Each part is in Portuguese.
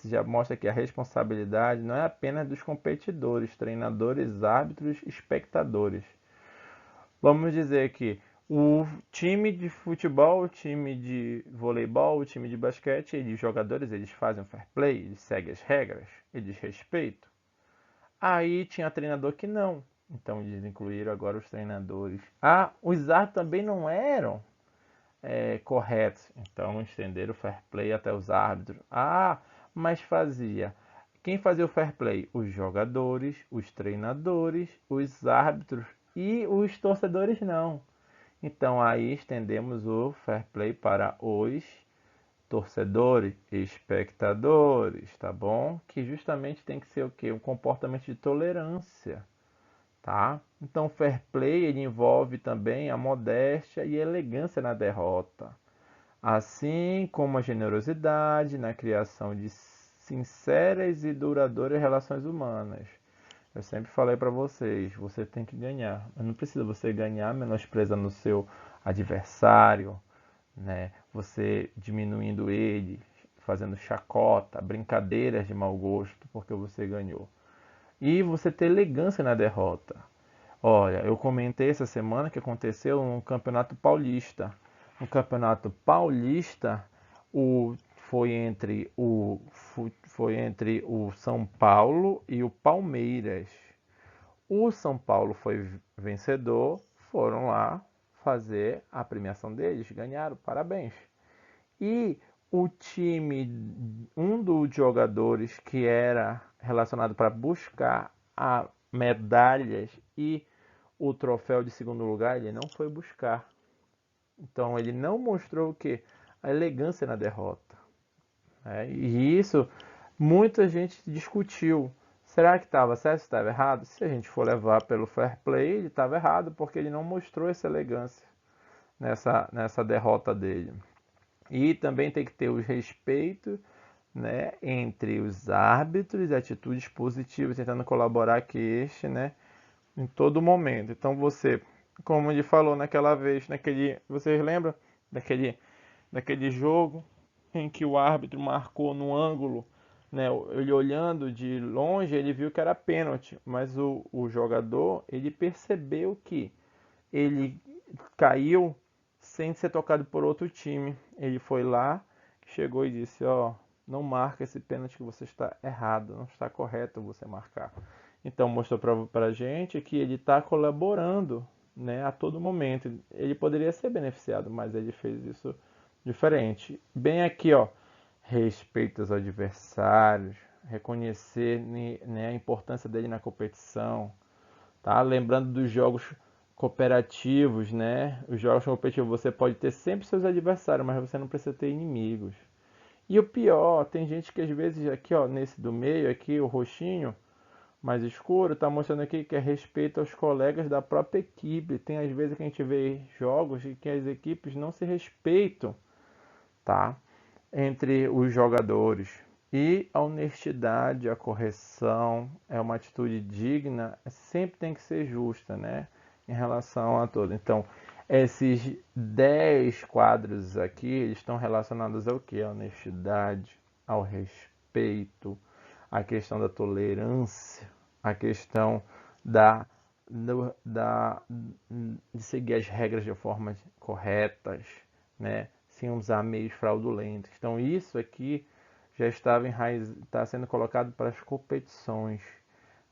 já mostra que a responsabilidade não é apenas dos competidores, treinadores, árbitros, espectadores. Vamos dizer que o time de futebol, o time de voleibol, o time de basquete, os jogadores, eles fazem o fair play, eles seguem as regras, eles respeitam. Aí tinha treinador que não. Então eles incluíram agora os treinadores. Ah, os árbitros também não eram corretos. Então estenderam o fair play até os árbitros. Ah, mas fazia. Quem fazia o fair play? Os jogadores, os treinadores, os árbitros e os torcedores não. Então aí estendemos o fair play para os torcedores, espectadores, tá bom? Que justamente tem que ser o quê? Um comportamento de tolerância, tá? Então o fair play ele envolve também a modéstia e a elegância na derrota, assim como a generosidade na criação de sinceras e duradouras relações humanas. Eu sempre falei para vocês, você tem que ganhar. Mas não precisa você ganhar menosprezando o seu adversário, né? Você diminuindo ele, fazendo chacota, brincadeiras de mau gosto porque você ganhou. E você ter elegância na derrota. Olha, eu comentei essa semana que aconteceu no Campeonato Paulista. No Campeonato Paulista, o, foi entre o São Paulo e o Palmeiras. O São Paulo foi vencedor, foram lá fazer a premiação deles, ganharam, parabéns. E o time, um dos jogadores que era relacionado para buscar a medalhas e o troféu de segundo lugar, ele não foi buscar. Então ele não mostrou o que? A elegância na derrota. Né? E isso muita gente discutiu. Será que estava certo, estava errado? Se a gente for levar pelo fair play, ele estava errado, porque ele não mostrou essa elegância nessa derrota dele. E também tem que ter o respeito, né, entre os árbitros e atitudes positivas, tentando colaborar que este, né, em todo momento. Então você, como ele falou naquela vez, vocês lembram daquele jogo em que o árbitro marcou no ângulo, né, ele olhando de longe, ele viu que era pênalti, mas o jogador, ele percebeu que ele caiu sem ser tocado por outro time. Ele foi lá, chegou e disse: ó, não marca esse pênalti que você está errado, não está correto você marcar. Então mostrou para a gente que ele está colaborando, né, a todo momento. Ele poderia ser beneficiado, mas ele fez isso diferente. Bem aqui, ó, respeito aos adversários, reconhecer, né, a importância dele na competição, tá? Lembrando dos jogos cooperativos, né? Os jogos competitivos você pode ter sempre seus adversários, mas você não precisa ter inimigos. E o pior, tem gente que às vezes aqui, ó, nesse do meio aqui, o roxinho mais escuro, tá mostrando aqui que é respeito aos colegas da própria equipe. Tem às vezes que a gente vê jogos em que as equipes não se respeitam, tá? Entre os jogadores. E a honestidade, a correção é uma atitude digna, sempre tem que ser justa, né? Em relação a tudo. Então, esses 10 quadros aqui, eles estão relacionados ao que? A honestidade, ao respeito, a questão da tolerância, a questão da, de seguir as regras de formas corretas, né? Sem usar meios fraudulentos. Então isso aqui já estava está sendo colocado para as competições,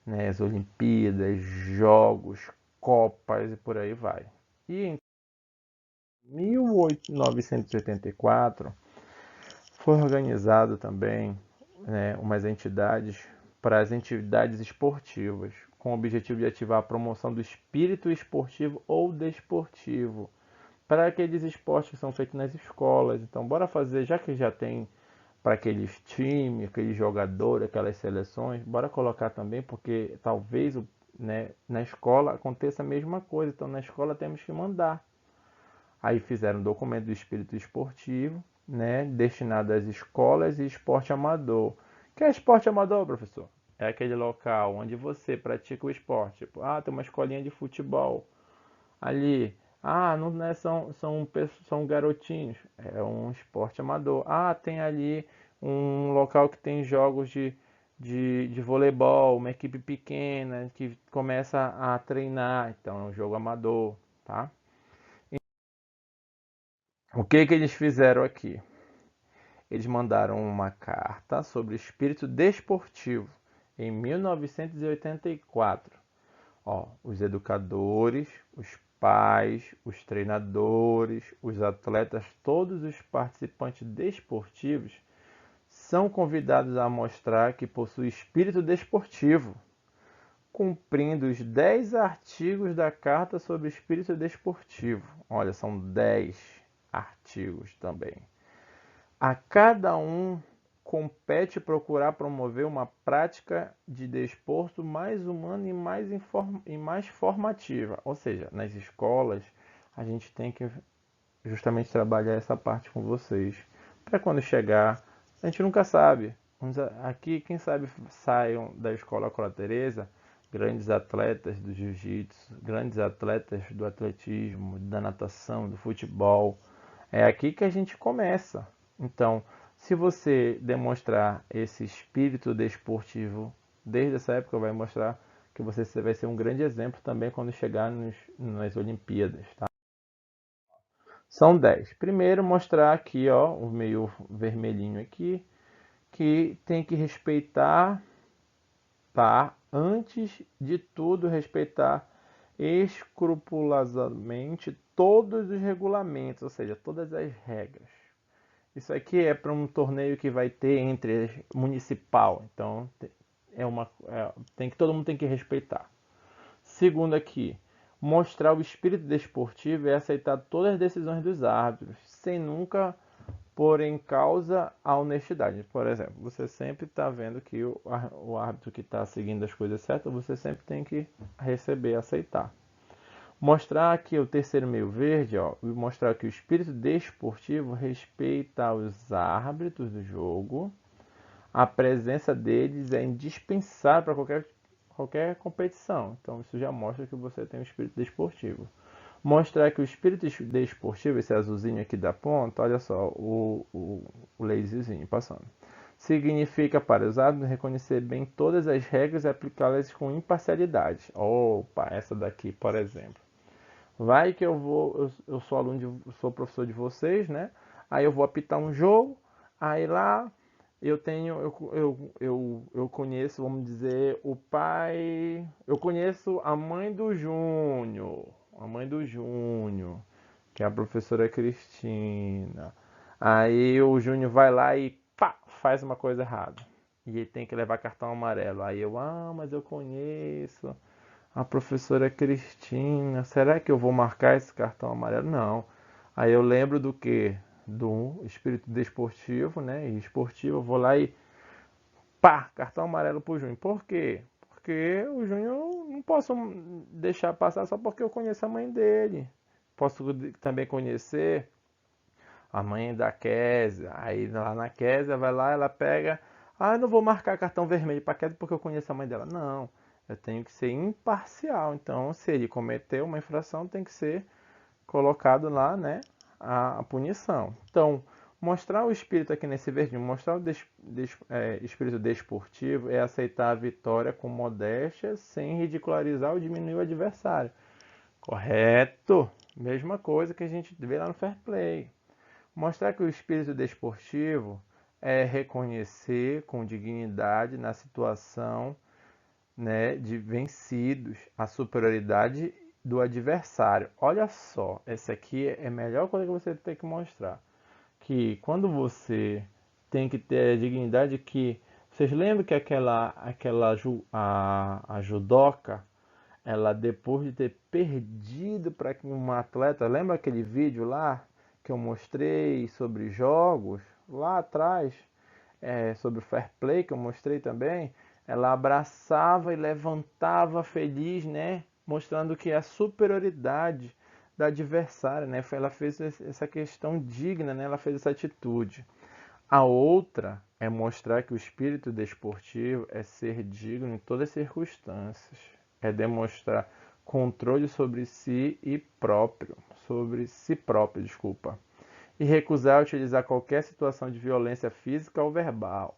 né? As Olimpíadas, Jogos, Copas e por aí vai. E em 1984 foi organizado também, né, umas entidades para as entidades esportivas, com o objetivo de ativar a promoção do espírito esportivo ou desportivo para aqueles esportes que são feitos nas escolas. Então, bora fazer, já que já tem para aqueles times, aqueles jogadores, aquelas seleções, bora colocar também, porque talvez, né, na escola aconteça a mesma coisa. Então, na escola temos que mandar. Aí fizeram um documento do espírito esportivo, né, destinado às escolas e esporte amador. O que é esporte amador, professor? É aquele local onde você pratica o esporte. Tipo, tem uma escolinha de futebol ali. Não é, são garotinhos. É um esporte amador. Tem ali um local que tem jogos de voleibol, uma equipe pequena que começa a treinar, então é um jogo amador, tá? O que que eles fizeram aqui? Eles mandaram uma carta sobre espírito desportivo em 1984. Ó, os educadores, os pais, os treinadores, os atletas, todos os participantes desportivos são convidados a mostrar que possui espírito desportivo, cumprindo os 10 artigos da Carta sobre Espírito Desportivo. Olha, são 10 artigos também. A cada um compete procurar promover uma prática de desporto mais humana e mais formativa. Ou seja, nas escolas, a gente tem que justamente trabalhar essa parte com vocês. Para quando chegar, a gente nunca sabe. Aqui, quem sabe saiam da escola Cora Teresa grandes atletas do jiu-jitsu, grandes atletas do atletismo, da natação, do futebol. É aqui que a gente começa. Então, se você demonstrar esse espírito desportivo desde essa época, vai mostrar que você vai ser um grande exemplo também quando chegar nas Olimpíadas, tá? São 10. Primeiro, mostrar aqui, ó, o meio vermelhinho aqui, que tem que respeitar, tá? Antes de tudo, respeitar escrupulosamente todos os regulamentos, ou seja, todas as regras. Isso aqui é para um torneio que vai ter entre municipal, então todo mundo tem que respeitar. Segundo aqui, mostrar o espírito desportivo e aceitar todas as decisões dos árbitros, sem nunca pôr em causa a honestidade. Por exemplo, você sempre está vendo que o árbitro que está seguindo as coisas certas, você sempre tem que receber, aceitar. Mostrar que o terceiro meio verde, ó, mostrar que o espírito desportivo respeita os árbitros do jogo. A presença deles é indispensável para qualquer competição. Então isso já mostra que você tem um espírito desportivo. Mostrar que o espírito desportivo, esse azulzinho aqui da ponta, olha só, o laserzinho passando. Significa para os árbitros reconhecer bem todas as regras e aplicá-las com imparcialidade. Opa, essa daqui, por exemplo. Vai que eu sou sou professor de vocês, né? Aí eu vou apitar um jogo, aí lá eu conheço, vamos dizer, o pai, eu conheço a mãe do Júnior, que é a professora Cristina. Aí o Júnior vai lá e pá, faz uma coisa errada. E ele tem que levar cartão amarelo. Aí mas eu conheço a professora Cristina, será que eu vou marcar esse cartão amarelo? Não. Aí eu lembro do que? Do espírito desportivo, né? E esportivo, eu vou lá e pá, cartão amarelo pro Júnior. Por quê? Porque o Júnior não posso deixar passar só porque eu conheço a mãe dele. Posso também conhecer a mãe da Késia. Aí lá na Késia, vai lá, ela pega. Eu não vou marcar cartão vermelho para Késia porque eu conheço a mãe dela. Não. Eu tenho que ser imparcial. Então, se ele cometeu uma infração, tem que ser colocado lá, né, a punição. Então, mostrar o espírito aqui nesse verdinho, mostrar o espírito desportivo é aceitar a vitória com modéstia, sem ridicularizar ou diminuir o adversário. Correto? Mesma coisa que a gente vê lá no Fair Play. Mostrar que o espírito desportivo é reconhecer com dignidade na situação, né, de vencidos a superioridade do adversário. Olha só, essa aqui é a melhor coisa que você tem que mostrar. Que quando você tem que ter a dignidade que... Vocês lembram que a judoca, ela depois de ter perdido para uma atleta, lembra aquele vídeo lá que eu mostrei sobre jogos lá atrás, sobre o fair play que eu mostrei também, ela abraçava e levantava feliz, né, mostrando que a superioridade da adversária, né, ela fez essa questão digna, né, ela fez essa atitude. A outra é mostrar que o espírito desportivo é ser digno em todas as circunstâncias, é demonstrar controle sobre si próprio, desculpa. e recusar utilizar qualquer situação de violência física ou verbal,